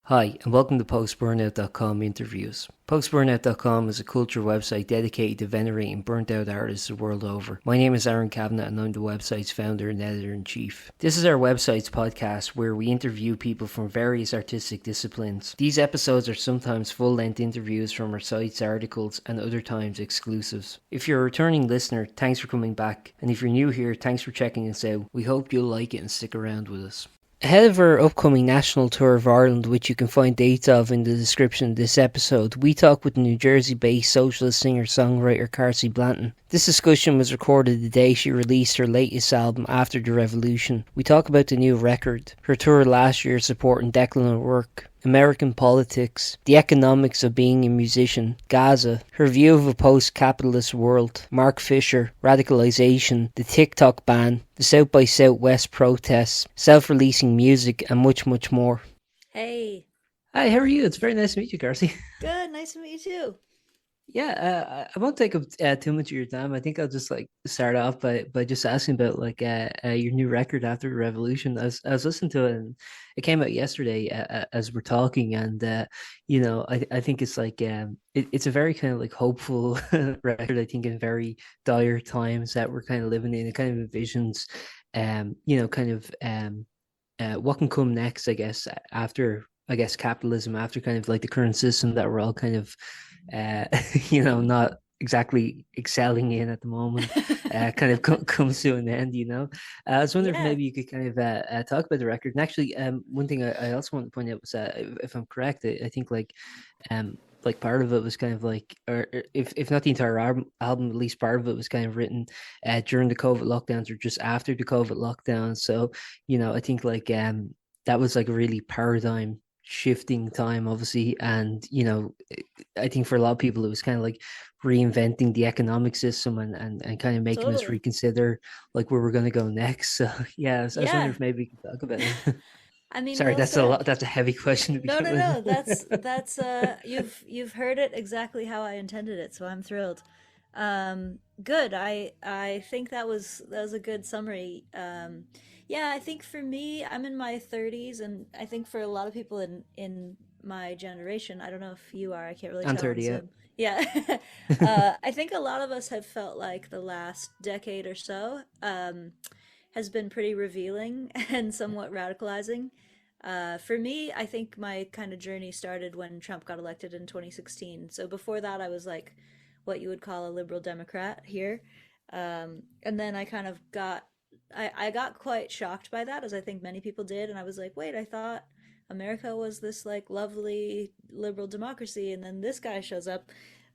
Hi, and welcome to Post-Burnout.com interviews. Post-Burnout.com is a culture website dedicated to venerating burnt-out artists the world over. My name is Aaron Kavanagh, and I'm the website's founder and editor-in-chief. This is our website's podcast where we interview people from various artistic disciplines. These episodes are sometimes full-length interviews from our site's articles and other times exclusives. If you're a returning listener, thanks for coming back. And if you're new here, thanks for checking us out. We hope you'll like it and stick around with us. Ahead of our upcoming national tour of Ireland, which you can find dates of in the description of this episode, we talk with the New Jersey-based socialist singer-songwriter Carsie Blanton. This discussion was recorded the day she released her latest album, After the Revolution. We talk about the new record, her tour last year supporting Declan O'Rourke, American politics, the economics of being a musician, Gaza, her view of a post-capitalist world, Mark Fisher, radicalisation, the TikTok ban, the South by Southwest protests, self-releasing music, and much, much more. Hey. Hi, how are you? It's very nice to meet you, Carsie. Good, nice to meet you too. Yeah, I won't take up too much of your time. I think I'll just start off by just asking about your new record After the Revolution. I was listening to it, and it came out yesterday as we're talking, and I think it's it's a very kind of like hopeful record. I think in very dire times that we're kind of living in. It kind of envisions what can come next, I guess, after capitalism, after kind of like the current system that we're all kind of not exactly excelling in at the moment, kind of comes to an end. I was wondering if maybe you could kind of talk about the record. And actually, one thing I also want to point out was that if I'm correct, I think part of it was kind of or if not the entire album, at least part of it was kind of written during the COVID lockdowns or just after the COVID lockdowns. So, I think that was like a really paradigm shifting time, obviously, and I think for a lot of people it was kind of like reinventing the economic system and kind of making us reconsider like where we're going to go next. So I was wondering if maybe we could talk about it. I mean, sorry, that's a lot. That's a heavy question to begin no. with. That's you've heard it exactly how I intended it, so I'm thrilled. Good. I think that was a good summary. Yeah, I think for me, I'm in my 30s, and I think for a lot of people in my generation, I don't know if you are, I can't really I'm tell 30, on yeah. Zoom. Yeah. I think a lot of us have felt like the last decade or so has been pretty revealing and somewhat radicalizing. For me, I think my kind of journey started when Trump got elected in 2016. So before that, I was like what you would call a liberal Democrat here. And then I kind of I got quite shocked by that, as I think many people did. And I was like, wait, I thought America was this like lovely liberal democracy. And then this guy shows up.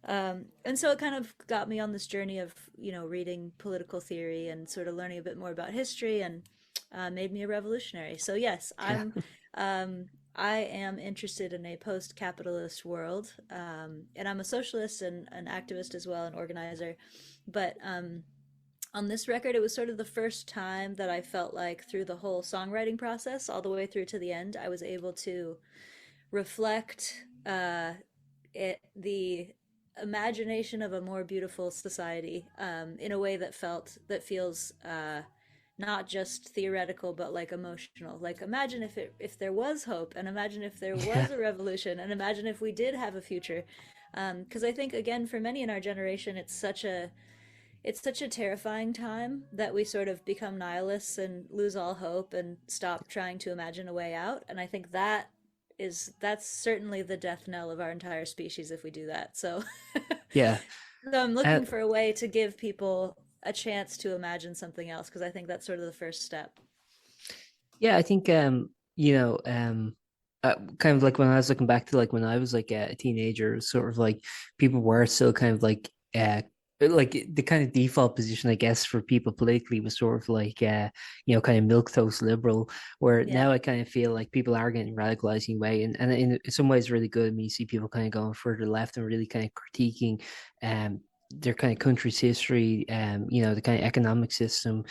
And so it kind of got me on this journey of, reading political theory and sort of learning a bit more about history and made me a revolutionary. So yes, Yeah. I am interested in a post-capitalist world, and I'm a socialist and an activist as well, an organizer. But on this record, it was sort of the first time that I felt like through the whole songwriting process, all the way through to the end, I was able to reflect the imagination of a more beautiful society in a way that feels not just theoretical but like emotional. Like imagine if there was hope, and imagine if there Yeah. was a revolution, and imagine if we did have a future. Because I think again for many in our generation, it's such a terrifying time that we sort of become nihilists and lose all hope and stop trying to imagine a way out. And I think that's certainly the death knell of our entire species if we do that. So, Yeah. so I'm Uh, looking for a way to give people a chance to imagine something else because I think that's sort of the first step. yeah, I think kind of like when I was looking back to like when I was like a teenager, sort of like people were still kind of like the kind of default position, I guess, for people politically was sort of kind of milquetoast liberal. Where Yeah. now I kind of feel like people are getting radicalized in a way, and in some ways really good. I mean, you see people kind of going further left and really kind of critiquing um their kind of country's history, the kind of economic system,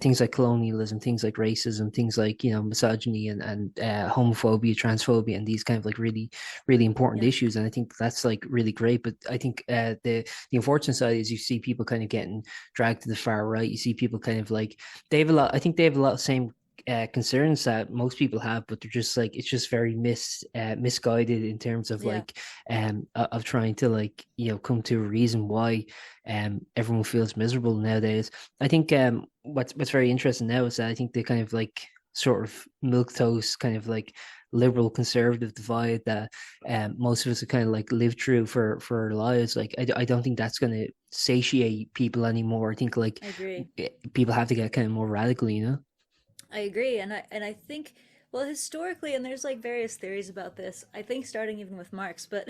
things like colonialism, things like racism, things like misogyny and homophobia, transphobia, and these kind of like really, really important Yeah. issues. And I think that's like really great. But I think the unfortunate side is you see people kind of getting dragged to the far right. You see people kind of like they have a lot. I think they have a lot of same concerns that most people have, but they're just like it's just very misguided in terms of Yeah, like of trying to like come to a reason why everyone feels miserable nowadays. I think what's very interesting now is that I think they kind of like sort of milquetoast kind of like liberal conservative divide that most of us have kind of like lived through for our lives. Like I don't think that's going to satiate people anymore. I think like I agree. people have to get kind of more radical, you know? I agree, and I think, well, historically, and there's like various theories about this. I think starting even with Marx, but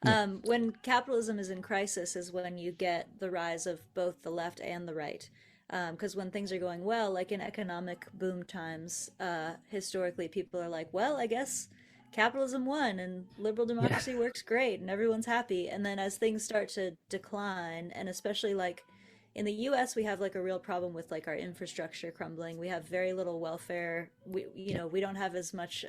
Yeah, when capitalism is in crisis is when you get the rise of both the left and the right. Because when things are going well, like in economic boom times, historically, people are like, well, I guess capitalism won and liberal yeah, democracy works great and everyone's happy. And then as things start to decline, and especially like in the US, we have like a real problem with like our infrastructure crumbling. We have very little welfare. You yeah, know, we don't have as much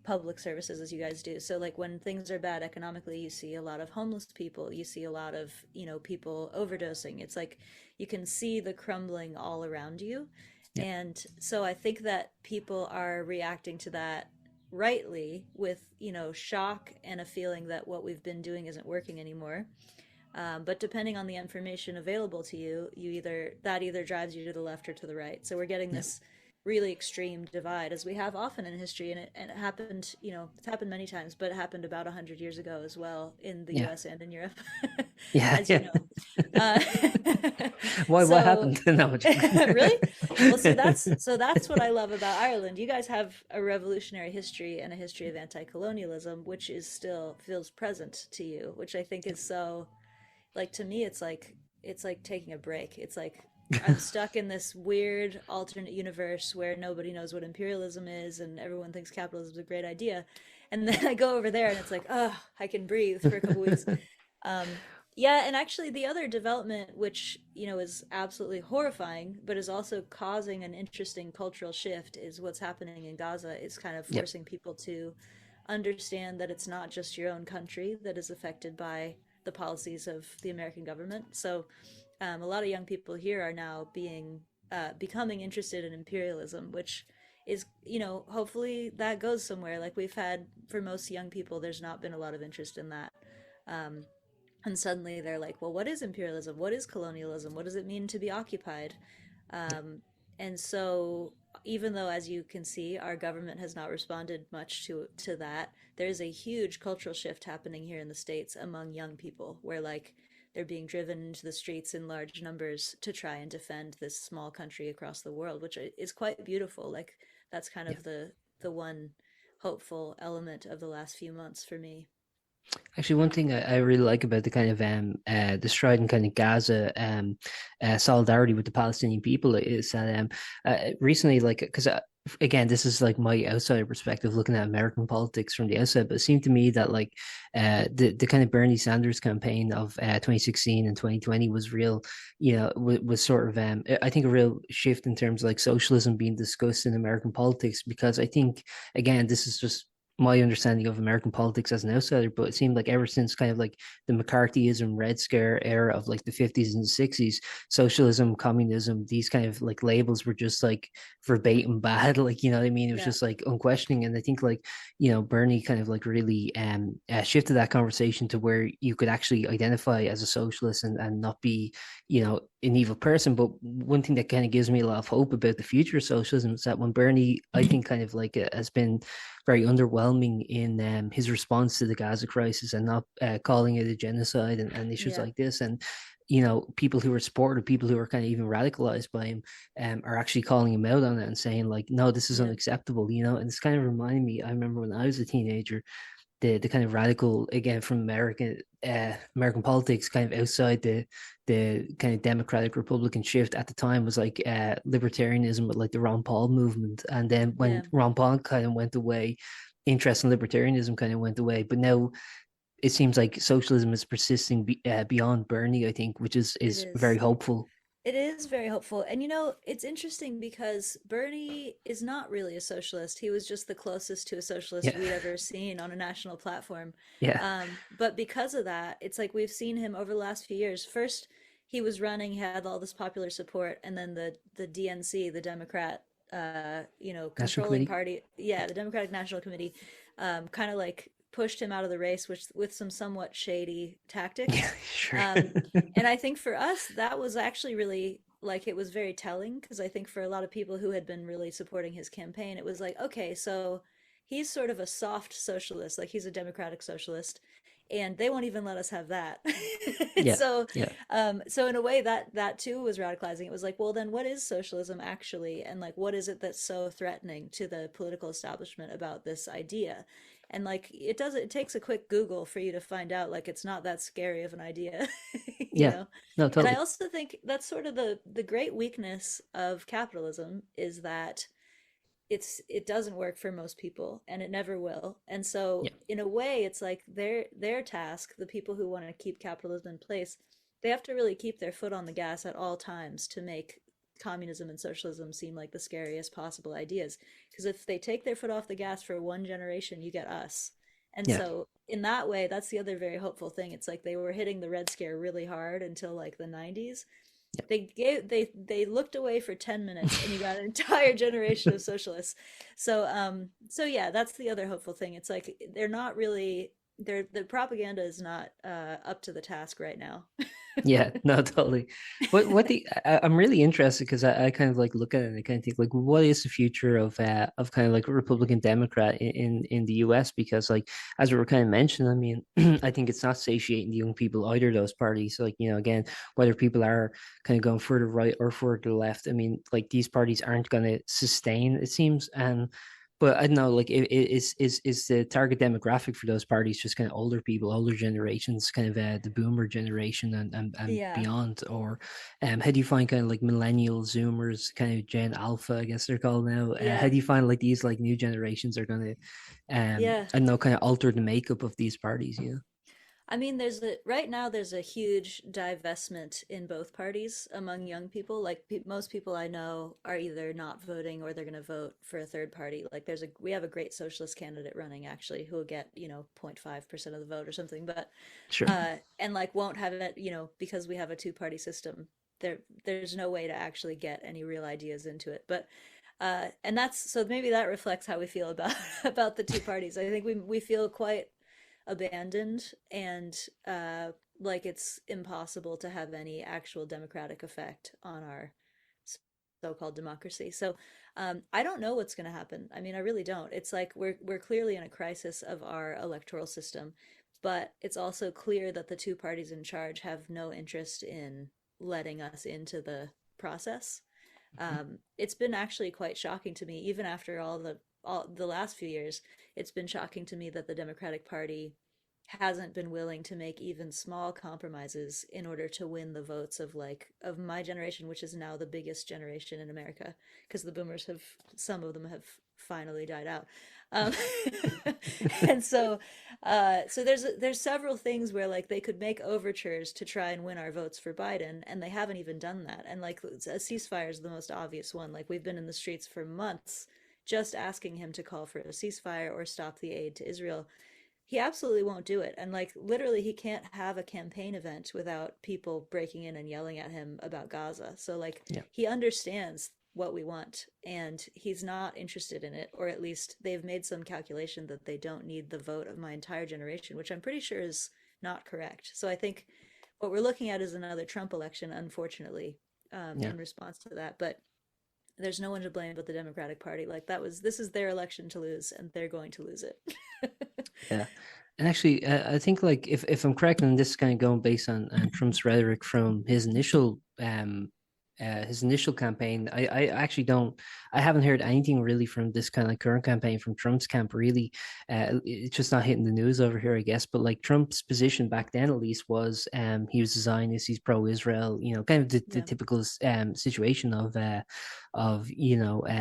public services as you guys do. So like when things are bad economically, you see a lot of homeless people. You see a lot of people overdosing. It's like you can see the crumbling all around you, yeah, and so I think that people are reacting to that rightly with shock and a feeling that what we've been doing isn't working anymore. But depending on the information available to you, either drives you to the left or to the right. So we're getting yeah, this really extreme divide, as we have often in history, and it happened. It's happened many times, but it happened about 100 years ago as well in the yeah, U.S. and in Europe, yeah, as you yeah. know. Uh, Why? What so happened? No, I'm joking. really, well, see, that's what I love about Ireland. You guys have a revolutionary history and a history of anti-colonialism, which is still feels present to you, which I think is so, like, to me it's like taking a break. It's like I'm stuck in this weird alternate universe where nobody knows what imperialism is and everyone thinks capitalism is a great idea, and then I go over there and it's like, oh, I can breathe for a couple weeks. um yeah, and actually the other development, which is absolutely horrifying but is also causing an interesting cultural shift, is what's happening in Gaza. Is kind of Yep. forcing people to understand that it's not just your own country that is affected by the policies of the American government. So a lot of young people here are now becoming interested in imperialism, which is, hopefully that goes somewhere. Like we've had, for most young people, there's not been a lot of interest in that. Um, and suddenly they're like, well, what is imperialism? What is colonialism? What does it mean to be occupied? Um, and so, even though, as you can see, our government has not responded much to that, there's a huge cultural shift happening here in the States among young people, where like they're being driven into the streets in large numbers to try and defend this small country across the world, which is quite beautiful. Like that's kind Yeah. of the one hopeful element of the last few months for me. Actually, one thing I really like about the kind of the strident kind of Gaza solidarity with the Palestinian people is that recently, like, because again, this is like my outsider perspective looking at American politics from the outside, but it seemed to me that like the kind of Bernie Sanders campaign of 2016 and 2020 was real, was sort of I think a real shift in terms of like socialism being discussed in American politics, because I think again, this is just my understanding of American politics as an outsider, but it seemed like ever since kind of like the McCarthyism, Red Scare era of like the 50s and 60s, socialism, communism, these kind of like labels were just like verbatim bad. Like, you know what I mean? It was Yeah, just like unquestioning. And I think like, Bernie kind of like really shifted that conversation to where you could actually identify as a socialist and not be, an evil person. But one thing that kind of gives me a lot of hope about the future of socialism is that when Bernie, I think, kind of like has been very underwhelming in his response to the Gaza crisis and not calling it a genocide and issues yeah, like this. And people who are supportive, people who are kind of even radicalized by him, are actually calling him out on it and saying like, no, this is yeah, unacceptable. And it's kind of reminding me. I remember when I was a teenager, the kind of radical again from American politics, kind of outside the kind of democratic Republican shift at the time was like libertarianism with like the Ron Paul movement, and then when yeah. Ron Paul kind of went away, interest in libertarianism kind of went away. But now it seems like socialism is persisting beyond Bernie, I think, which is It is very is. hopeful. It is very hopeful. And it's interesting because Bernie is not really a socialist. He was just the closest to a socialist Yeah, we'd ever seen on a national platform. yeah, But because of that, it's like we've seen him over the last few years. First, he was running, he had all this popular support, and then the DNC, the Democrat National controlling Committee. party, yeah, the Democratic National Committee, kind of like pushed him out of the race, which with some somewhat shady Yeah, tactics. sure. Um, and I think for us, that was actually really like it was very telling because I think for a lot of people who had been really supporting his campaign, it was like, okay, so he's sort of a soft socialist, like he's a democratic socialist, and they won't even let us have that. Yeah, So, yeah, so in a way, that too was radicalizing. It was like, well, then what is socialism actually, and like, what is it that's so threatening to the political establishment about this idea? And like, it takes a quick Google for you to find out like it's not that scary of an idea, you yeah. know. No, And I totally. also think that's sort of the great weakness of capitalism is that it doesn't work for most people and it never will. And so Yeah, in a way it's like their task, the people who want to keep capitalism in place, they have to really keep their foot on the gas at all times to make communism and socialism seem like the scariest possible ideas, because if they take their foot off the gas for one generation, you get us. And yeah, so in that way, that's the other very hopeful thing. It's like they were hitting the red scare really hard until like the 90s. They looked away for 10 minutes and you got an entire generation of socialists. So yeah, that's the other hopeful thing. It's like they're not really the propaganda is not up to the task right now. yeah. No, totally. I'm really interested because I kind of like look at it and I kind of think like, what is the future of kind of like Republican Democrat in the US? Because like as we were kind of mentioning, I mean, I think it's not satiating the young people either of those parties. Like, again, whether people are kind of going further right or further left, I mean, like these parties aren't going to sustain, it seems, and. But I don't know, like, is the target demographic for those parties just kind of older people, older generations, kind of the boomer generation and Yeah. beyond? Or how do you find kind of like millennial Zoomers, kind of Gen Alpha, I guess they're called now? How Yeah. do you find like these like new generations are going to, Yeah. I don't know, kind of alter the makeup of these parties? I mean, right now there's a huge divestment in both parties among young people. Like most people I know are either not voting or they're going to vote for a third party. Like we have a great socialist candidate running actually who will get, 0.5% of the vote or something, but Sure. and like won't have it, because we have a two-party system. There's no way to actually get any real ideas into it. But and that's so maybe that reflects how we feel about about the two parties. I think we feel quite abandoned and like it's impossible to have any actual democratic effect on our so-called democracy. So I don't know what's going to happen. I mean, I really don't. It's like we're clearly in a crisis of our electoral system, but it's also clear that the two parties in charge have no interest in letting us into the process. It's been actually quite shocking to me, even after all the last few years. It's been shocking to me that the Democratic Party hasn't been willing to make even small compromises in order to win the votes of my generation, which is now the biggest generation in America, because the boomers have some of them have finally died out. Um, and so there's several things where like they could make overtures to try and win our votes for Biden, and they haven't even done that. And like a ceasefire is the most obvious one. Like we've been in the streets for months just asking him to call for a ceasefire or stop the aid to Israel. He absolutely won't do it. And like literally he can't have a campaign event without people breaking in and yelling at him about Gaza. So like Yeah. he understands what we want and he's not interested in it, or at least they've made some calculation that they don't need the vote of my entire generation, which I'm pretty sure is not correct. So I think what we're looking at is another Trump election, unfortunately, Yeah. in response to that. But there's no one to blame but the Democratic Party. Like this is their election to lose, and they're going to lose it. Yeah. And actually, I think like if I'm correct, and this is kind of going based on Trump's rhetoric from his initial campaign, I actually don't, I haven't heard anything really from this kind of like current campaign from Trump's camp really. It's just not hitting the news over here, I guess. But like Trump's position back then, at least, was he was a Zionist, he's pro-Israel, kind of the Yeah. typical situation of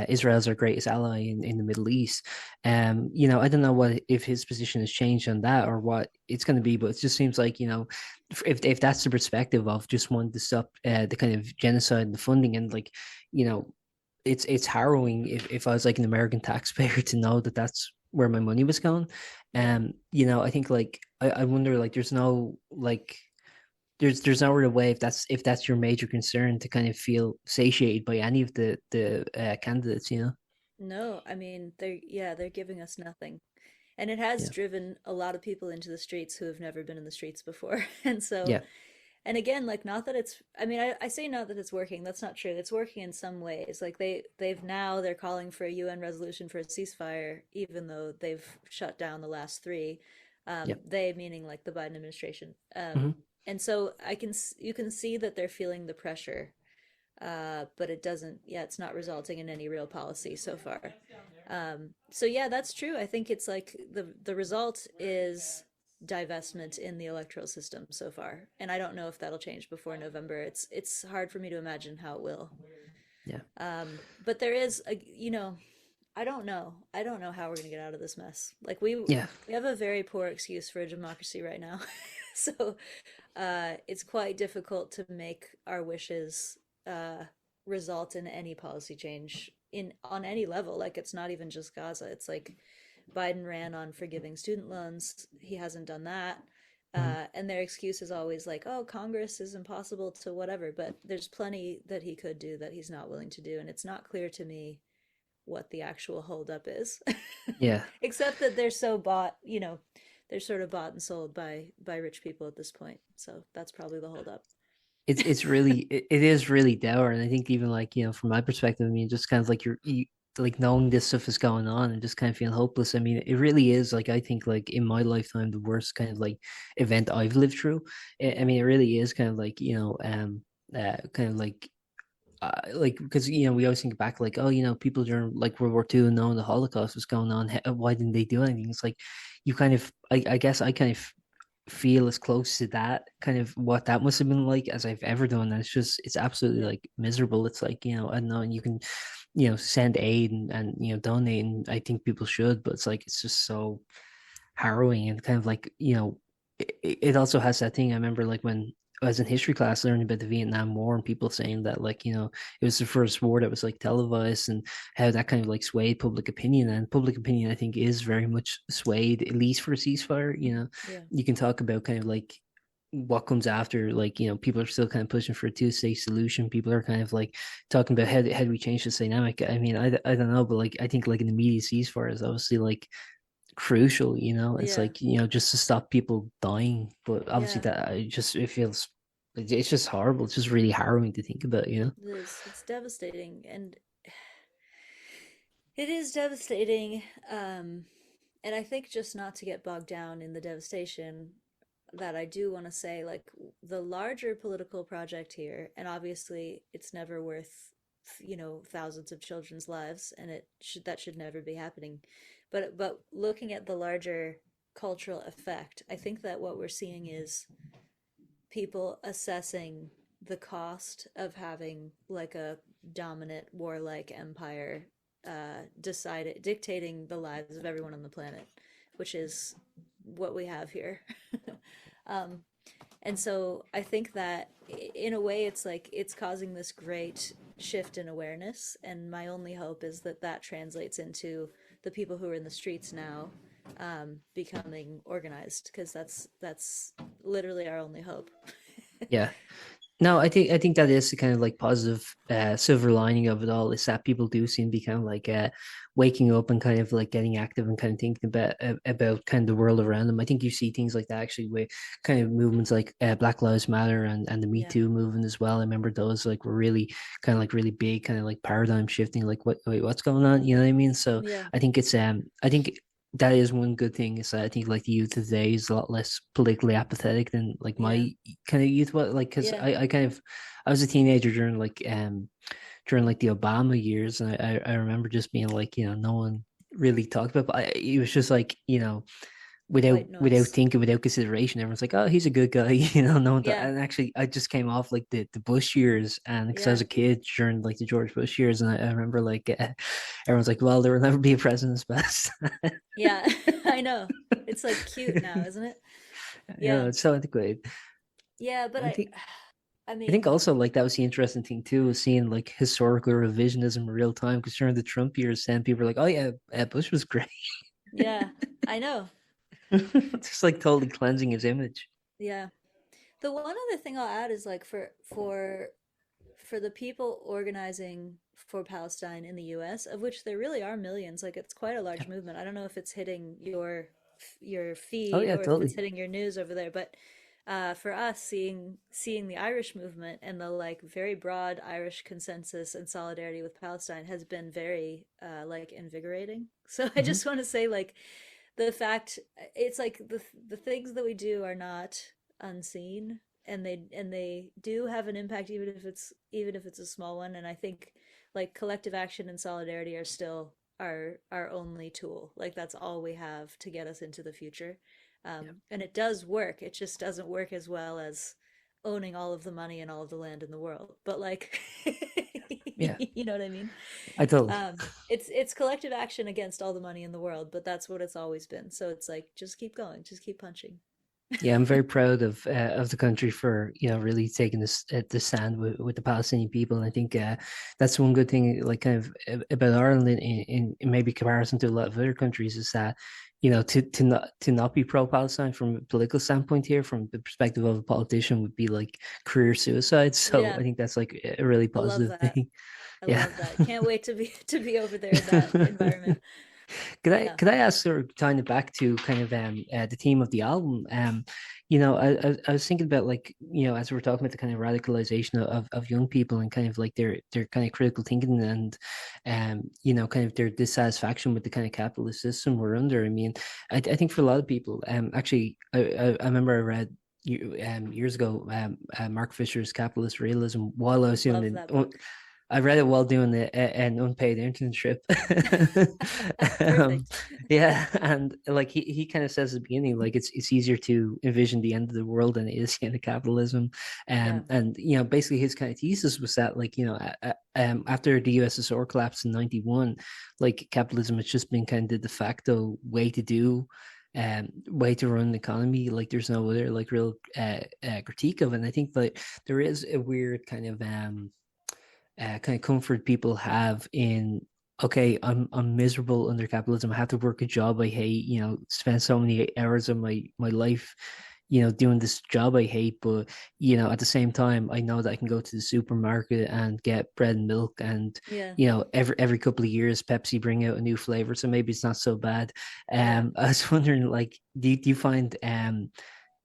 Israel's our greatest ally in the Middle East. I don't know what if his position has changed on that or what it's going to be, but it just seems like if that's the perspective of just wanting to stop the kind of genocide and the funding, and like you know, it's harrowing if I was like an American taxpayer to know that that's where my money was going. Yeah. I think like I wonder like there's no like there's no other way if that's your major concern to kind of feel satiated by any of the candidates, you know? No, I mean, they're giving us nothing. And it has Yeah, driven a lot of people into the streets who have never been in the streets before. And so, yeah, and again, like not that it's, I mean, I say not that it's working. That's not true. It's working in some ways. Like they're calling for a UN resolution for a ceasefire, even though they've shut down the last three. yeah. They meaning like the Biden administration. Hmm. And so you can see that they're feeling the pressure, but it doesn't, yeah, it's not resulting in any real policy so far. So yeah, that's true. I think it's like the result is divestment in the electoral system so far, and I don't know if that'll change before November. It's hard for me to imagine how it will. Yeah, But there is a, you know, I don't know. I don't know how we're gonna get out of this mess. Like yeah. we have a very poor excuse for a democracy right now. So it's quite difficult to make our wishes uh, result in any policy change in on any level. Like it's not even just Gaza. It's like Biden ran on forgiving student loans. He hasn't done that. Mhm. And their excuse is always like, oh, Congress is impossible to whatever. But there's plenty that he could do that he's not willing to do. And it's not clear to me what the actual holdup is, Yeah. except that they're so bought, you know, they're sort of bought and sold by rich people at this point. So that's probably the holdup. It's really it is really dour, and I think even like from my perspective, I mean, just kind of like like knowing this stuff is going on and just kind of feeling hopeless. I mean, it really is like I think like in my lifetime the worst kind of like event I've lived through. I Yeah, mean, it really is kind of like kind of like because we always think back like, oh, people during like World War II and knowing the Holocaust was going on, why didn't they do anything? It's like you kind of I guess I kind of feel as close to that kind of what that must have been like as I've ever done. And it's absolutely yeah, like miserable. It's like, I don't know, and you can, send aid and donate, and I think people should, but it's like it's just so harrowing and kind of like, it also has that thing. I remember like when I was in history class learning about the Vietnam War and people saying that like, it was the first war that was like televised and how that kind of like swayed public opinion. And public opinion, I think, is very much swayed, at least for a ceasefire. yeah, You can talk about kind of like what comes after, like, people are still kind of pushing for a two-state solution. People are kind of like talking about how do we change this dynamic. I mean, I don't know, but like I think like an immediate ceasefire is obviously like crucial. It's yeah, like, just to stop people dying. But obviously yeah. that it feels it's just horrible. It's just really harrowing to think about. It is. It's devastating, and it is devastating. And I think just not to get bogged down in the devastation, that I do want to say, like the larger political project here, and obviously it's never worth, thousands of children's lives, and that should never be happening. But looking at the larger cultural effect, I think that what we're seeing is people assessing the cost of having like a dominant warlike empire dictating the lives of everyone on the planet, which is what we have here. um, and so I think that in a way it's like it's causing this great shift in awareness, and my only hope is that that translates into the people who are in the streets now becoming organized, because that's literally our only hope. Yeah. No, I think that is the kind of like positive silver lining of it all, is that people do seem to be kind of like waking up and kind of like getting active and kind of thinking about kind of the world around them. I think you see things like that actually with kind of movements like Black Lives Matter and the Me Yeah, Too movement as well. I remember those like were really kind of like really big, kind of like paradigm shifting, like what's going on? You know what I mean? So yeah, I think that is one good thing, is that I think like the youth of today is a lot less politically apathetic than like yeah, my kind of youth was, like, because yeah, I kind of I was a teenager during like the Obama years, and I remember just being like, no one really talked about, but it was just like, without white without noise. thinking, without consideration, everyone's like, oh, he's a good guy. No one thought. Yeah, And actually I just came off like the Bush years, and because I was yeah, a kid during like the George Bush years, and I remember like everyone's like, well, there will never be a president's best. yeah. I know. It's like cute now, isn't it? Yeah, It's so antiquated. yeah, but I think I I think mean, also like that was the interesting thing too, was seeing like historical revisionism in real time. Because during the Trump years, then people were like, "Oh yeah, Bush was great," yeah, I know. just like totally cleansing his image. Yeah. The one other thing I'll add is like for the people organizing for Palestine in the US, of which there really are millions, like it's quite a Yeah. large movement. I don't know if it's hitting your Oh feed yeah, or if it's totally. hitting your news over there, but for us, seeing the Irish movement and the like very broad Irish consensus and solidarity with Palestine has been very like invigorating. So I Hmm. just want to say like the fact it's like the things that we do are not unseen, and they do have an impact even if it's a small one. And I think like collective action and solidarity are still our only tool. Like that's all we have to get us into the future. Yeah. And it does work. It just doesn't work as well as owning all of the money and all of the land in the world. But like, Yeah. you know what I mean? I totally. It's collective action against all the money in the world, but that's what it's always been. So it's like just keep going, just keep punching. Yeah, I'm very proud of the country for really taking this stand with the Palestinian people, and I think that's one good thing, like kind of about Ireland in maybe comparison to a lot of other countries, is that to not be pro-Palestine from a political standpoint here, from the perspective of a politician, would be like career suicide. So I Yeah, think that's like a really I love positive that. thing. I Yeah. love that. Can't wait to be to be over there in that environment. Could I Yeah. could I ask, sort of tying it back to kind of the theme of the album? I was thinking about, like, as we're talking about the kind of radicalization of young people, and kind of like their kind of critical thinking, and kind of their dissatisfaction with the kind of capitalist system we're under. I mean, I think for a lot of people, actually, I remember I read years ago, Mark Fisher's Capitalist Realism while I was doing Love that book. I read it while doing an unpaid internship. um, Perfect. yeah, and like he kind of says at the beginning, like it's easier to envision the end of the world than it is kind of capitalism. Yeah. And basically his kind of thesis was that, like, after the USSR collapsed in '91, like capitalism has just been kind of the de facto way to do way to run the economy. Like there's no other like real critique of it. And I think that there is a weird kind of comfort people have in, okay, I'm miserable under capitalism. I have to work a job I hate, spend so many hours of my life, doing this job I hate, but at the same time I know that I can go to the supermarket and get bread and milk, and Yeah. every couple of years Pepsi bring out a new flavor, so maybe it's not so bad. Yeah. I was wondering, like, do you find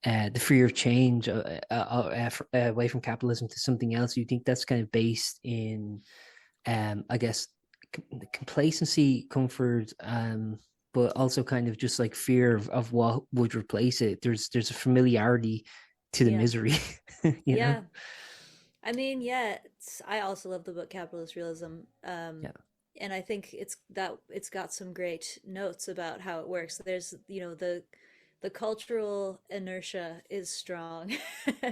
the fear of change, away from capitalism to something else? You think that's kind of based in, I guess, complacency, comfort, but also kind of just like fear of what would replace it. There's a familiarity to the Yeah. misery, you know? Yeah. I mean, yeah, I also love the book Capitalist Realism. Yeah, And I think it's got some great notes about how it works. There's, the cultural inertia is strong.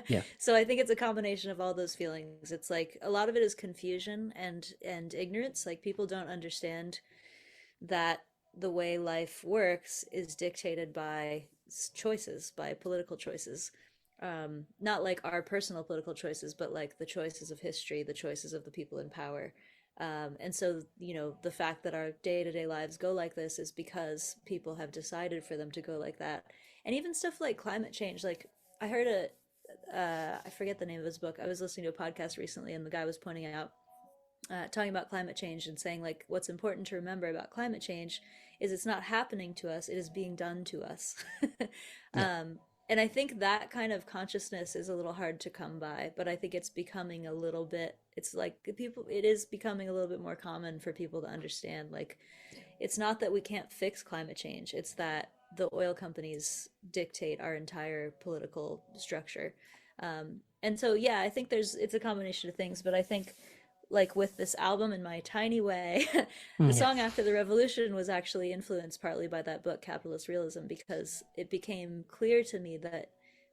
yeah, So I think it's a combination of all those feelings. It's like a lot of it is confusion and ignorance. Like people don't understand that the way life works is dictated by choices, by political choices. Not like our personal political choices, but like the choices of history, the choices of the people in power. And so, the fact that our day to day lives go like this is because people have decided for them to go like that. And even stuff like climate change, like I heard I forget the name of his book. I was listening to a podcast recently, and the guy was pointing out talking about climate change and saying like what's important to remember about climate change is it's not happening to us, it is being done to us. yeah, um, and I think that kind of consciousness is a little hard to come by, but I think it's becoming a little bit, it's like people, it is becoming a little bit more common for people to understand, like it's not that we can't fix climate change, it's that the oil companies dictate our entire political structure. And so yeah, I think it's a combination of things, but I think like with this album in my tiny way, the yeah, song After the Revolution was actually influenced partly by that book, Capitalist Realism, because it became clear to me that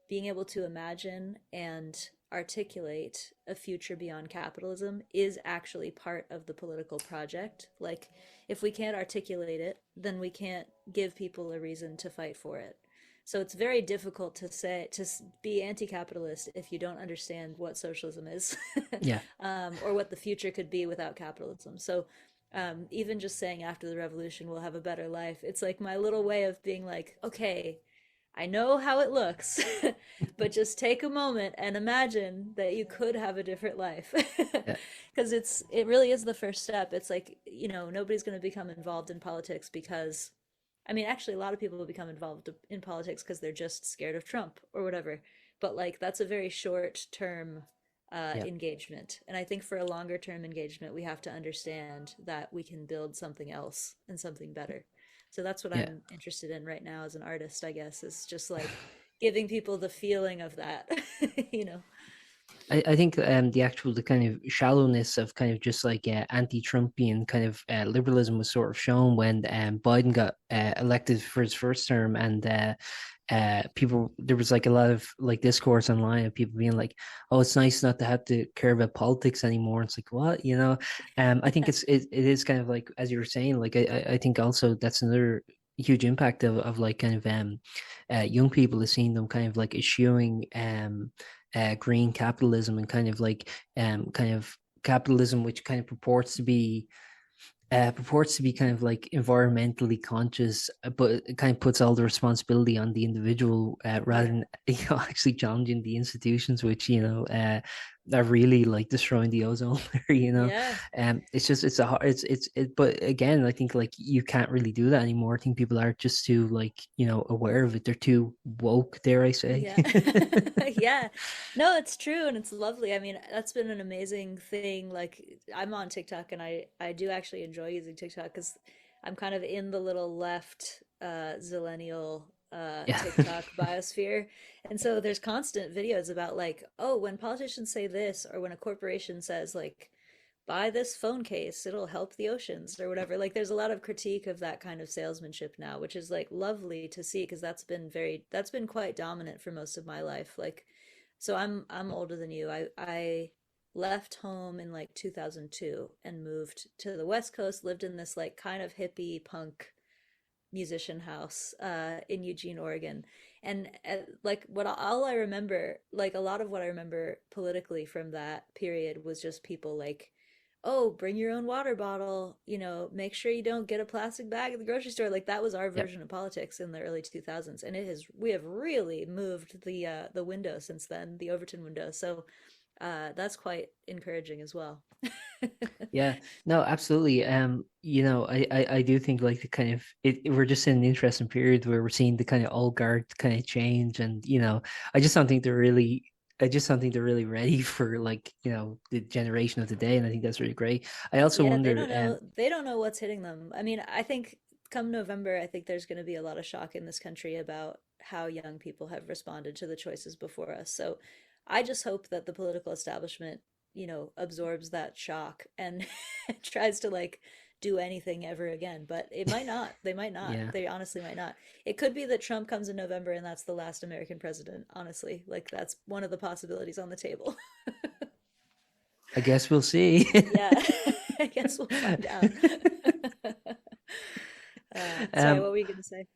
being able to imagine and articulate a future beyond capitalism is actually part of the political project. Like, if we can't articulate it, then we can't give people a reason to fight for it. So it's very difficult to be anti-capitalist if you don't understand what socialism is, yeah. or what the future could be without capitalism. So even just saying after the revolution we'll have a better life, it's like my little way of being like, okay, I know how it looks, but just take a moment and imagine that you could have a different life. Yeah, Because it really is the first step. It's like, nobody's going to become involved in politics because, I mean, actually, a lot of people will become involved in politics because they're just scared of Trump or whatever. But like, that's a very short term yeah, engagement. And I think for a longer term engagement, we have to understand that we can build something else and something better. So that's what yeah. I'm interested in right now as an artist, I guess, is just like giving people the feeling of that, you know? I think the kind of shallowness of kind of just like anti-Trumpian kind of liberalism was sort of shown when Biden got elected for his first term, and people, there was like a lot of like discourse online of people being like, oh, it's nice not to have to care about politics anymore. It's like, what, I think it is kind of like, as you were saying, like I think also that's another huge impact of like kind of young people is seeing them kind of like eschewing green capitalism, and kind of capitalism which kind of purports to be kind of like environmentally conscious, but it kind of puts all the responsibility on the individual, rather Yeah. than actually challenging the institutions, which are really like destroying the ozone layer. Yeah. It's just it's a hard it's it. But again, I think like you can't really do that anymore. I think people are just too like aware of it. They're too woke, dare I say? Yeah. Yeah. No, it's true and it's lovely. I mean, that's been an amazing thing. Like I'm on TikTok and I do actually enjoy using TikTok because I'm kind of in the little left zillennial Yeah, TikTok biosphere. And so there's constant videos about like, oh, when politicians say this or when a corporation says like buy this phone case, it'll help the oceans or whatever. Like there's a lot of critique of that kind of salesmanship now, which is like lovely to see because that's been quite dominant for most of my life. Like so I'm older than you. I left home in like 2002 and moved to the West Coast, lived in this like kind of hippie punk musician house in Eugene, Oregon. And like what all I remember, like a lot of what I remember politically from that period was just people like, oh, bring your own water bottle, make sure you don't get a plastic bag at the grocery store. Like that was our yeah. version of politics in the early 2000s. And we have really moved the window since then, the Overton window. So that's quite encouraging as well. Yeah, no, absolutely. I do think like the kind of we're just in an interesting period where we're seeing the kind of old guard kind of change, and I just don't think they're really, I just don't think they're really ready for like the generation of today, and I think that's really great. I also Yeah, wonder, they don't know what's hitting them. I mean, I think come November, I think there's going to be a lot of shock in this country about how young people have responded to the choices before us. So I just hope that the political establishment, absorbs that shock and tries to like do anything ever again. But it might not. They might not. yeah, They honestly might not. It could be that Trump comes in November and that's the last American president, honestly. Like that's one of the possibilities on the table. I guess we'll see. Yeah, I guess we'll find out. Sorry, um, what were you going to say?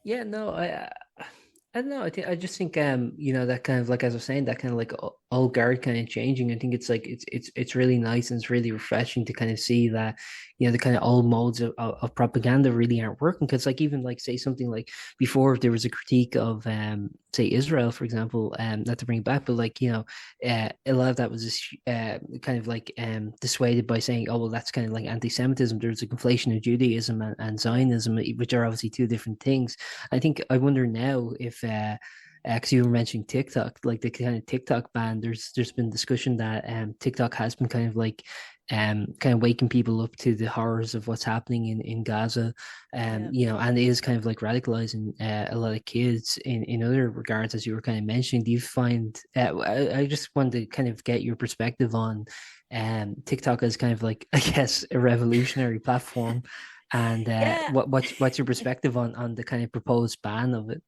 yeah, no, I don't know. I just think that kind of like, as I was saying, that kind of like old guard kind of changing. I think it's like it's really nice, and it's really refreshing to kind of see that the kind of old modes of propaganda really aren't working. Because like even like say something like before there was a critique of say Israel, for example, not to bring it back, but like a lot of that was just, kind of like dissuaded by saying, oh well, that's kind of like anti-Semitism. There's a conflation of Judaism and Yeah. Zionism, which are obviously two different things. I think I wonder now if because you were mentioning TikTok, like the kind of TikTok ban. There's been discussion that TikTok has been kind of like kind of waking people up to the horrors of what's happening in Gaza, Yeah. and it is kind of like radicalizing a lot of kids in other regards, as you were kind of mentioning. Do you find? I just wanted to kind of get your perspective on TikTok as kind of like I guess a revolutionary platform, and Yeah. what's your perspective on the kind of proposed ban of it?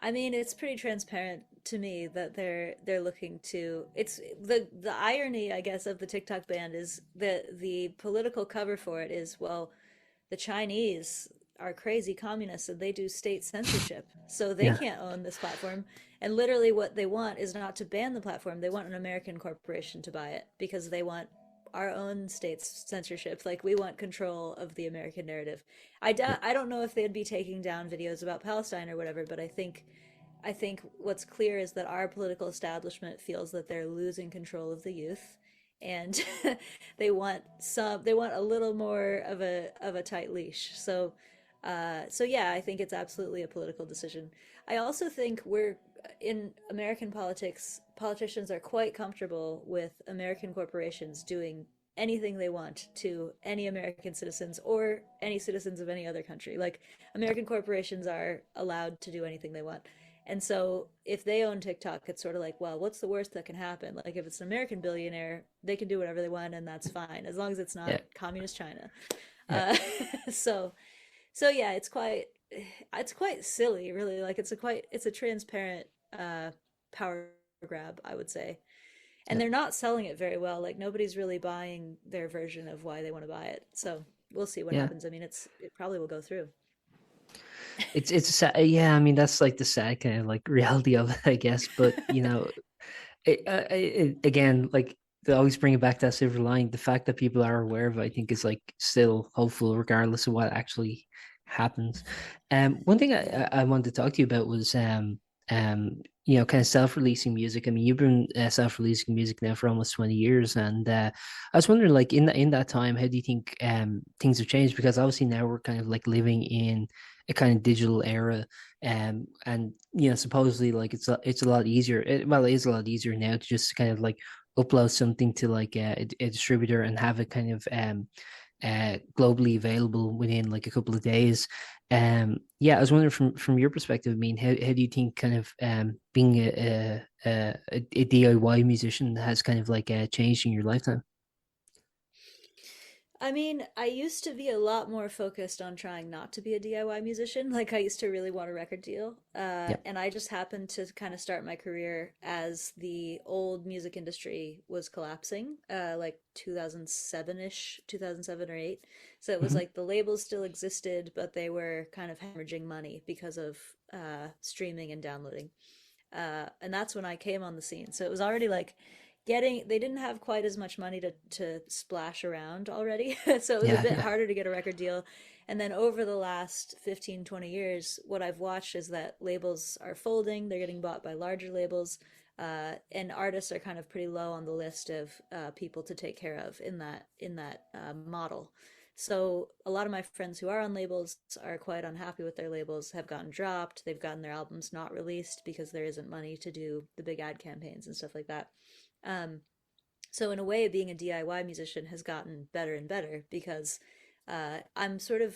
I mean, it's pretty transparent to me that they're looking to it's the irony, I guess, of the TikTok ban is that the political cover for it is, well, the Chinese are crazy communists and they do state censorship. So they Yeah, can't own this platform. And literally what they want is not to ban the platform. They want an American corporation to buy it because they want our own state's censorship. Like we want control of the American narrative. Yeah. I don't know if they'd be taking down videos about Palestine or whatever, but I think what's clear is that our political establishment feels that they're losing control of the youth, and they want a little more of a tight leash. So, so yeah, I think it's absolutely a political decision. I also think we're in American politics. Politicians are quite comfortable with American corporations doing anything they want to any American citizens or any citizens of any other country. Like American corporations are allowed to do anything they want. And so if they own TikTok, it's sort of like, well, what's the worst that can happen? Like if it's an American billionaire, they can do whatever they want and that's fine, as long as it's not Yeah. communist China. Yeah. Uh, so so yeah, it's quite silly, really. Like it's a transparent power grab, I would say. And Yeah. they're not selling it very well. Like nobody's really buying their version of why they want to buy it. So we'll see what Yeah. happens. I mean, it probably will go through. It's yeah, I mean that's like the sad kind of like reality of it, I guess. But again, like they always bring it back to that silver lining. The fact that people are aware of it, I think, is like still hopeful, regardless of what actually happens. One thing I wanted to talk to you about was kind of self-releasing music. I mean, you've been self-releasing music now for almost 20 years, and I was wondering, like in that time, how do you think things have changed? Because obviously now we're kind of like living in a kind of digital era, and supposedly like it's a lot easier. Well, it is a lot easier now to just kind of like upload something to like a distributor and have it kind of globally available within like a couple of days. Yeah, I was wondering from your perspective. I mean, how do you think kind of being a DIY musician has kind of like changed in your lifetime? I mean, I used to be a lot more focused on trying not to be a DIY musician. Like, I used to really want a record deal. Yeah. And I just happened to kind of start my career as the old music industry was collapsing, like 2007-ish, 2007 or 8. So it was Hmm. like the labels still existed, but they were kind of hemorrhaging money because of streaming and downloading. And that's when I came on the scene. So it was already like they didn't have quite as much money to splash around already. So it was a Yeah. bit Yeah. harder to get a record deal. And then over the last 15, 20 years, what I've watched is that labels are folding, they're getting bought by larger labels, and artists are kind of pretty low on the list of people to take care of in that model. So a lot of my friends who are on labels are quite unhappy with their labels, have gotten dropped, they've gotten their albums not released because there isn't money to do the big ad campaigns and stuff like that. Um, so in a way, being a DIY musician has gotten better and better because I'm sort of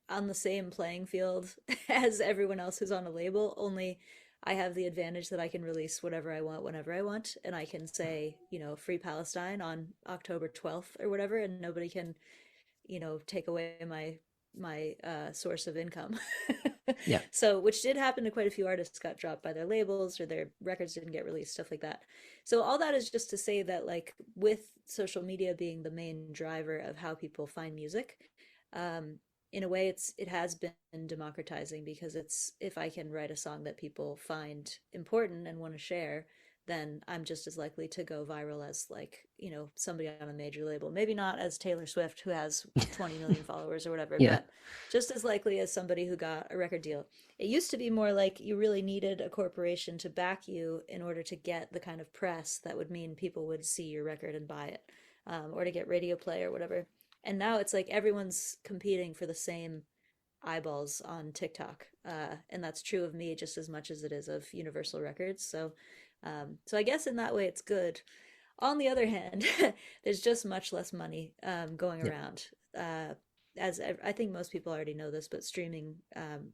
on the same playing field as everyone else who's on a label, only I have the advantage that I can release whatever I want whenever I want, and I can say, Free Palestine on October 12th or whatever, and nobody can take away my source of income. Yeah. So, which did happen to quite a few artists got dropped by their labels or their records didn't get released, stuff like that. So, all that is just to say that, like, with social media being the main driver of how people find music, um, in a way, it has been democratizing because it's if I can write a song that people find important and want to share, then I'm just as likely to go viral as like, somebody on a major label. Maybe not as Taylor Swift who has 20 million followers or whatever, Yeah. but just as likely as somebody who got a record deal. It used to be more like you really needed a corporation to back you in order to get the kind of press that would mean people would see your record and buy it, or to get radio play or whatever. And now it's like everyone's competing for the same eyeballs on TikTok. And that's true of me just as much as it is of Universal Records. So I guess in that way it's good. On the other hand, there's just much less money going Yeah. around. I think most people already know this, but streaming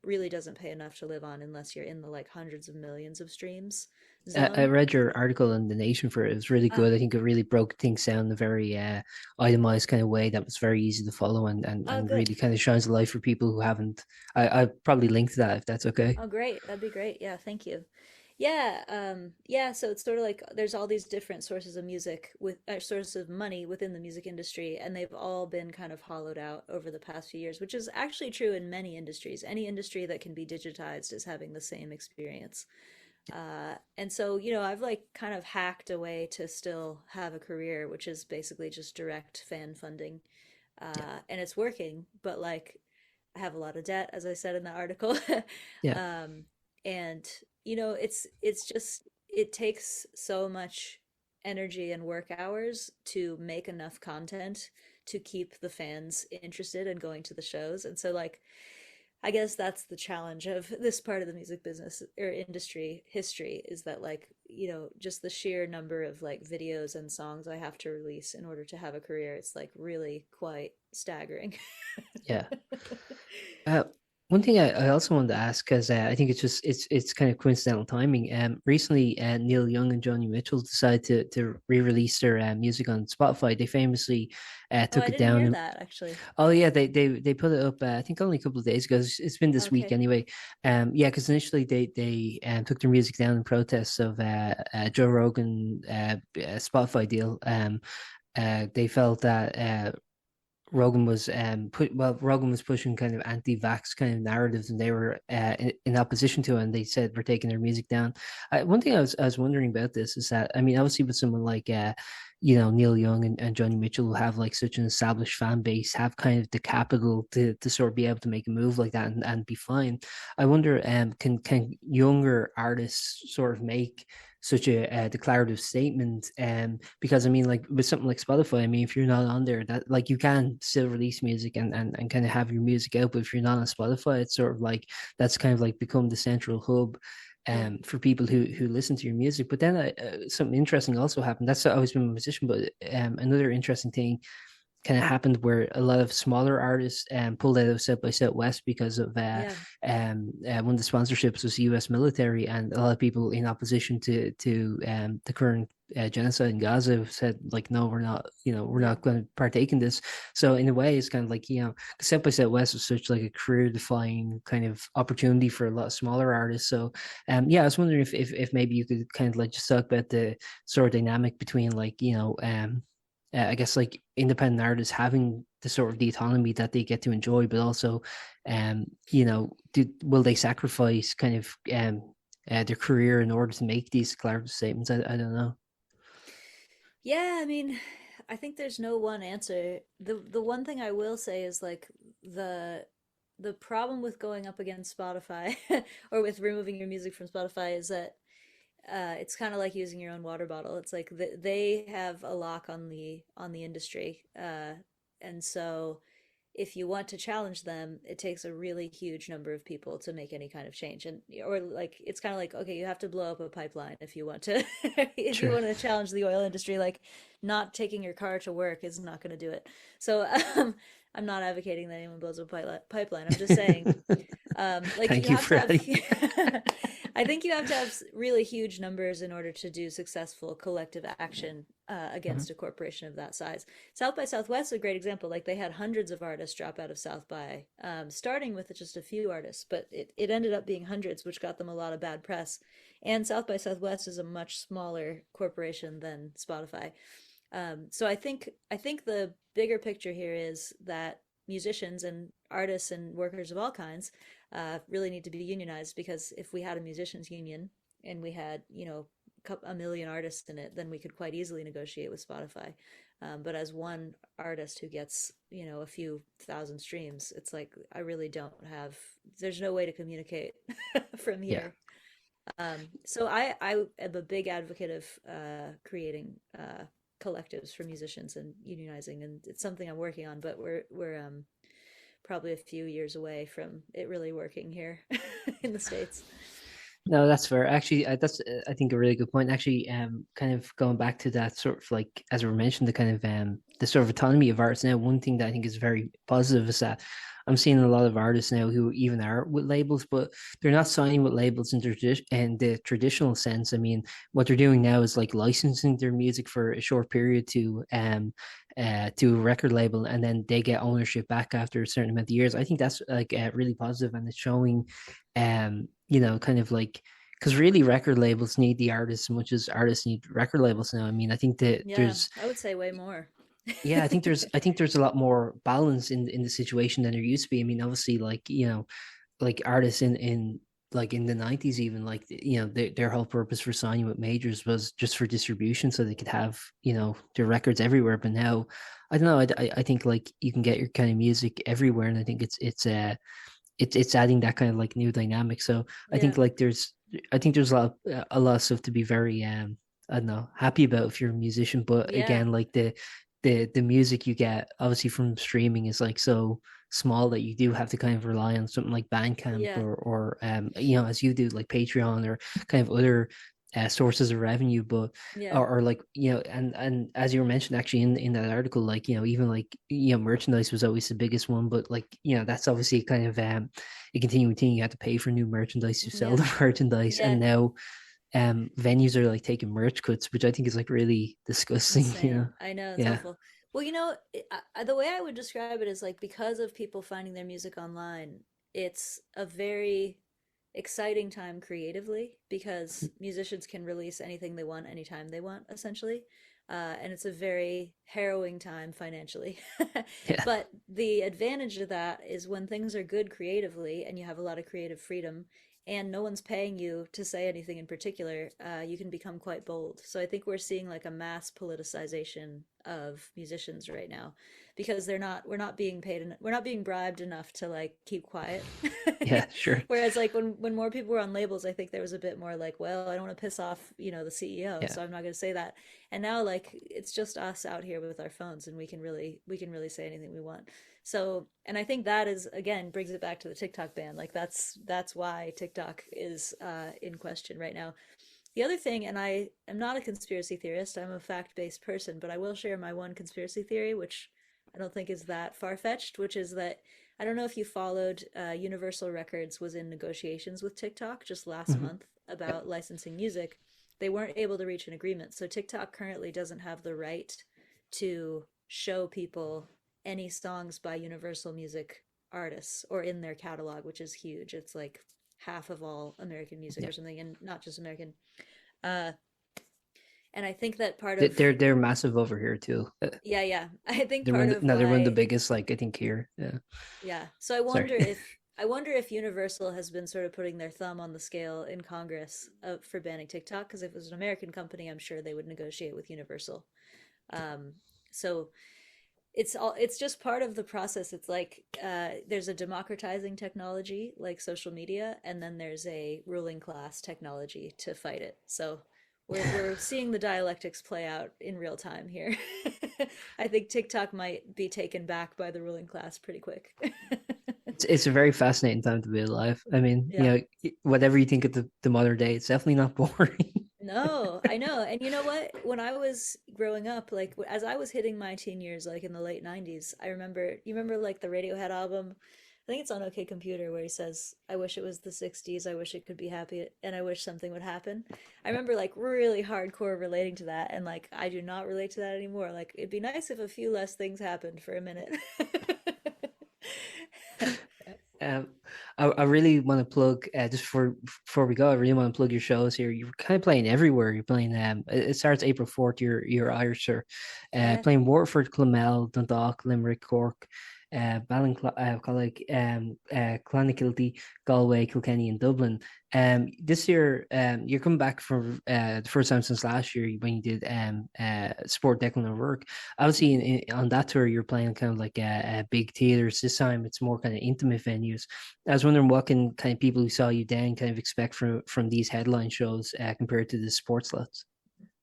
really doesn't pay enough to live on unless you're in the like hundreds of millions of streams I zone. read your article in the Nation for it. It was really Ah, good. I think it really broke things down in a very itemized kind of way that was very easy to follow oh, and good. really kind of shines a light for people who haven't. I probably link to that if that's okay. Oh, great. That'd be great. Yeah, thank you. Yeah, yeah, so it's sort of like there's all these different sources of music with sources of money within the music industry, and they've all been kind of hollowed out over the past few years, which is actually true in many industries. Any industry that can be digitized is having the same experience. And so, you know, I've like kind of hacked a way to still have a career, which is basically just direct fan funding. Yeah. And it's working, but like I have a lot of debt, as I said in the article. Yeah. um, and you know, it's just it takes so much energy and work hours to make enough content to keep the fans interested and going to the shows. And so like I guess that's the challenge of this part of the music business or industry history is that like, you know, just the sheer number of like videos and songs I have to release in order to have a career, it's like really quite staggering. Yeah. Uh, One thing I also wanted to ask, because I think it's kind of coincidental timing. Recently, Neil Young and Joni Mitchell decided to re-release their music on Spotify. They famously Oh, took I it didn't hear down. that actually. Oh yeah, they put it up. I think only a couple of days ago. It's been this week Okay. anyway. Yeah, because initially they took their music down in protest of Joe Rogan Spotify deal. They felt that Rogan was pushing kind of anti-vax kind of narratives, and they were in opposition to it, and they said we're taking their music down. One thing I was wondering about this is that I mean, obviously with someone like Neil Young and Johnny Mitchell, who have like such an established fan base, have kind of the capital to sort of be able to make a move like that and be fine. I wonder, can younger artists sort of make such a declarative statement? Because I mean, like with something like Spotify, I mean, if you're not on there, that like you can still release music and kind of have your music out, but if you're not on Spotify, it's sort of like that's kind of like become the central hub Yeah. for people who listen to your music. But then something interesting also happened. That's always been my position, but another interesting thing kind of happened where a lot of smaller artists pulled out of South by Southwest because of Yeah. one of the sponsorships was the U.S. military, and a lot of people in opposition to the current genocide in Gaza said like, no, we're not, we're Yeah. not going to partake in this. So in a way, it's kind of like, South by Southwest was such like a career defining kind of opportunity for a lot of smaller artists. So yeah, I was wondering if maybe you could kind of like just talk about the sort of dynamic between like I guess like independent artists having the sort of the autonomy that they get to enjoy, but also, will they sacrifice kind of their career in order to make these declarative statements? I don't know. Yeah, I mean, I think there's no one answer. The one thing I will say is like the the problem with going up against Spotify or with removing your music from Spotify is that it's kind of like using your own water bottle. It's like they have a lock on the industry, and so if you want to challenge them, it takes a really huge number of people to make any kind of change. And or like it's kind of like okay, you have to blow up a pipeline if you want to if you Sure. want to challenge the oil industry. Like not taking your car to work is not going to do it. So I'm not advocating that anyone blows up a pipeline. I'm just saying like Thank you you, have to Freddie. have I think you have to have really huge numbers in order to do successful collective action Mhm. against a corporation of that size. South by Southwest is a great example. Like they had hundreds of artists drop out of South by, starting with just a few artists, but it ended up being hundreds, which got them a lot of bad press. And South by Southwest is a much smaller corporation than Spotify. So I think the bigger picture here is that musicians and artists and workers of all kinds really need to be unionized because if we had a musicians union and we had a million artists in it, then we could quite easily negotiate with Spotify. But as one artist who gets a few thousand streams, it's like I really don't have. There's no way to communicate from Yeah. here. So I am a big advocate of creating collectives for musicians and unionizing, and it's something I'm working on. But we're probably a few years away from it really working here in the States. No, that's fair. Actually, that's I think a really good point. Actually, kind of going back to that sort of like as we mentioned, the kind of the sort of autonomy of arts now. One thing that I think is very positive is that I'm seeing a lot of artists now who even are with labels, but they're not signing with labels in the traditional sense. I mean, what they're doing now is like licensing their music for a short period to a record label, and then they get ownership back after a certain amount of years. I think that's like really positive, and it's showing kind of like because really record labels need the artists as much as artists need record labels now. I mean, I think that Yeah, there's I would say way more. yeah, I think there's a lot more balance in the situation than there used to be. I mean, obviously, like like artists in like in the 90s, even, like, their whole purpose for signing with majors was just for distribution, so they could have, their records everywhere. But now, I don't know, I think like you can get your kind of music everywhere, and I think it's adding that kind of like new dynamic. So I think Yeah, like there's a lot of stuff to be very I don't know, happy about if you're a musician. But yeah, again, like the music you get obviously from streaming is like so small that you do have to kind of rely on something like Bandcamp, yeah, or as you do, like Patreon, or kind of other sources of revenue. But yeah, or like, and as you were mentioning actually in that article, like, even like, merchandise was always the biggest one. But like, that's obviously kind of a continuing thing. You have to pay for new merchandise to sell yeah, the merchandise. And yeah. now venues are like taking merch cuts, which I think is like really disgusting. Insane. I know, it's Yeah. awful. Well, the way I would describe it is like because of people finding their music online, it's a very exciting time creatively because musicians can release anything they want anytime they want, essentially. And it's a very harrowing time financially. Yeah. But the advantage of that is when things are good creatively and you have a lot of creative freedom and no one's paying you to say anything in particular, you can become quite bold. So I think we're seeing like a mass politicization of musicians right now because we're not being paid, we're not being bribed enough to like keep quiet. Yeah, sure. Whereas like when more people were on labels, I think there was a bit more like, well, I don't want to piss off, the CEO, Yeah. so I'm not going to say that. And now like it's just us out here with our phones and we can really say anything we want. So, and I think that is again brings it back to the TikTok ban. Like that's why TikTok is in question right now. The other thing, and I am not a conspiracy theorist, I'm a fact-based person, but I will share my one conspiracy theory, which I don't think is that far-fetched, which is that I don't know if you followed Universal Records was in negotiations with TikTok just last Hmm. month Yep. about licensing music. They weren't able to reach an agreement. So TikTok currently doesn't have the right to show people any songs by Universal Music artists or in their catalog, which is huge. It's like half of all American music or Yep. something, and not just American. Uh, and I think that part They- of They're massive over here too. yeah, yeah. I think They're part one. of No, they're one of the why biggest. Like, I think here. Yeah. yeah. So Sorry. I wonder if Universal has been sort of putting their thumb on the scale in Congress for banning TikTok because if it was an American company, I'm sure they would negotiate with Universal. Um, so it's just part of the process. It's like there's a democratizing technology like social media, and then there's a ruling class technology to fight it. So we're seeing the dialectics play out in real time here. I think TikTok might be taken back by the ruling class pretty quick. It's a very fascinating time to be alive. I mean, Yeah. whatever you think of the modern day, it's definitely not boring. No, I know. And you know what? When I was growing up, like as I was hitting my teen years, like in the late 90s, you remember like the Radiohead album? I think it's on OK Computer where he says, I wish it was the 60s, I wish it could be happy, and I wish something would happen. I remember like really hardcore relating to that, and like I do not relate to that anymore. Like it'd be nice if a few less things happened for a minute. Um, I really want to plug just before we go. I really want to plug your shows here. You're kind of playing everywhere. You're playing. It starts April 4th. You're Irish, sir. Yeah. Playing Waterford, Clonmel, Dundalk, Limerick, Cork, Ballincollig, Clonakilty, Galway, Kilkenny, and Dublin. This year, you're coming back for the first time since last year when you did Sport Declan O'Rourke. Obviously, on that tour, you're playing kind of like big theaters. This time, it's more kind of intimate venues. I was wondering what kind of people who saw you then kind of expect from these headline shows compared to the sports slots.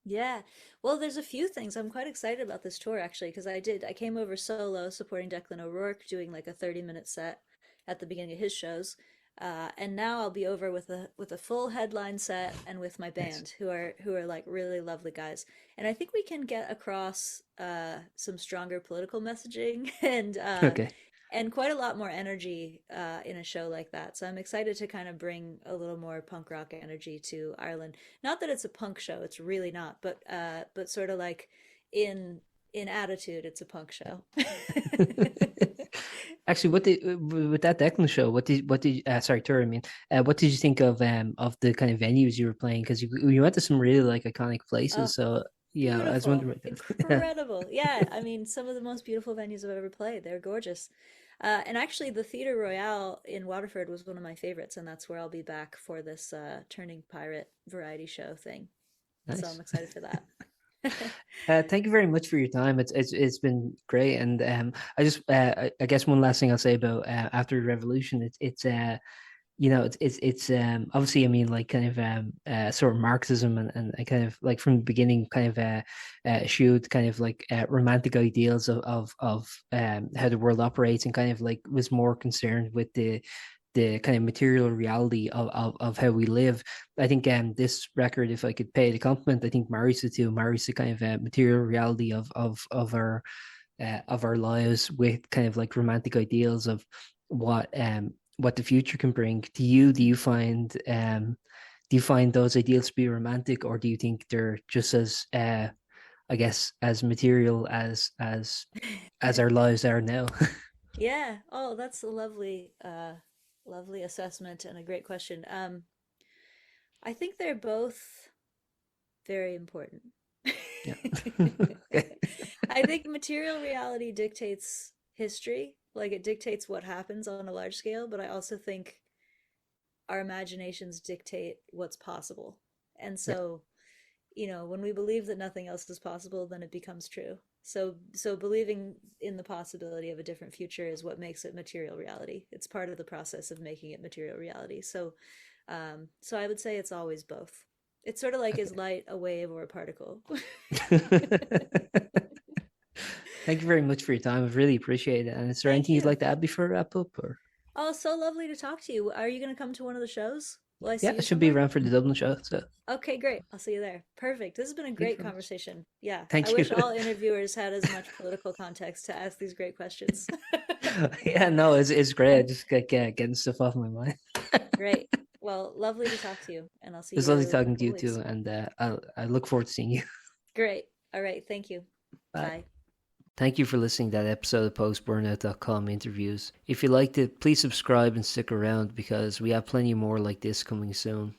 Yeah. Well, there's a few things. I'm quite excited about this tour actually, because I came over solo supporting Declan O'Rourke, doing like a 30-minute set at the beginning of his shows. And now I'll be over with a full headline set and with my Nice. band, who are like really lovely guys. And I think we can get across some stronger political messaging Okay. and quite a lot more energy in a show like that. So I'm excited to kind of bring a little more punk rock energy to Ireland. Not that it's a punk show, it's really not, but sort of like in in attitude, it's a punk show. Actually, what did with that Declan show? What did sorry, tour? I mean, what did you think of the kind of venues you were playing? Because you went to some really like iconic Oh, places. So yeah, I was beautiful, wondering about that. incredible. Yeah, I mean, some of the most beautiful venues I've ever played. They're gorgeous. And actually, the TheRoyal in Waterford was one of my favorites, and that's where I'll be back for this Turning Pirate variety show thing. So I'm Nice. excited for that. Thank you very much for your time. It's been great, and I guess one last thing I'll say about after the revolution, it's obviously, I mean, like, kind of sort of Marxism, and kind of like from the beginning kind of eschewed kind of like romantic ideals of how the world operates, and kind of like was more concerned with the kind of material reality of how we live. I think this record, if I could pay it a compliment, I think marries the two, marries the kind of material reality of our lives with kind of like romantic ideals of what the future can bring. Do you find those ideals to be romantic, or do you think they're just as I guess as material as our lives are now? Yeah. Oh, that's a lovely assessment and a great question. I think they're both very important. Yeah. Okay. I think material reality dictates history, like it dictates what happens on a large scale, but I also think our imaginations dictate what's possible. And Yeah. so, when we believe that nothing else is possible, then it becomes true. So believing in the possibility of a different future is what makes it material reality. It's part of the process of making it material reality. So I would say it's always both. It's sort of like, is light a wave or a particle? Thank you very much for your time. I've really appreciated it. And is there Thank anything you'd you. like to add before we wrap up? Or Oh, so lovely to talk to you. Are you going to come to one of the shows? Will I yeah, see I you should be somewhere? around for the Dublin show. So Okay, great. I'll see you there. Perfect. This has been a thank you great very much. conversation. Yeah, I Thank you. wish all interviewers had as much political context to ask these great questions. Yeah, no, it's great. I just like getting stuff off my mind. Great. Well, lovely to talk to you, and I'll see It's lovely you in a talking to couple you too, weeks. and I look forward to seeing you. Great. All right. Thank you. Bye. Bye. Thank you for listening to that episode of PostBurnout.com interviews. If you liked it, please subscribe and stick around because we have plenty more like this coming soon.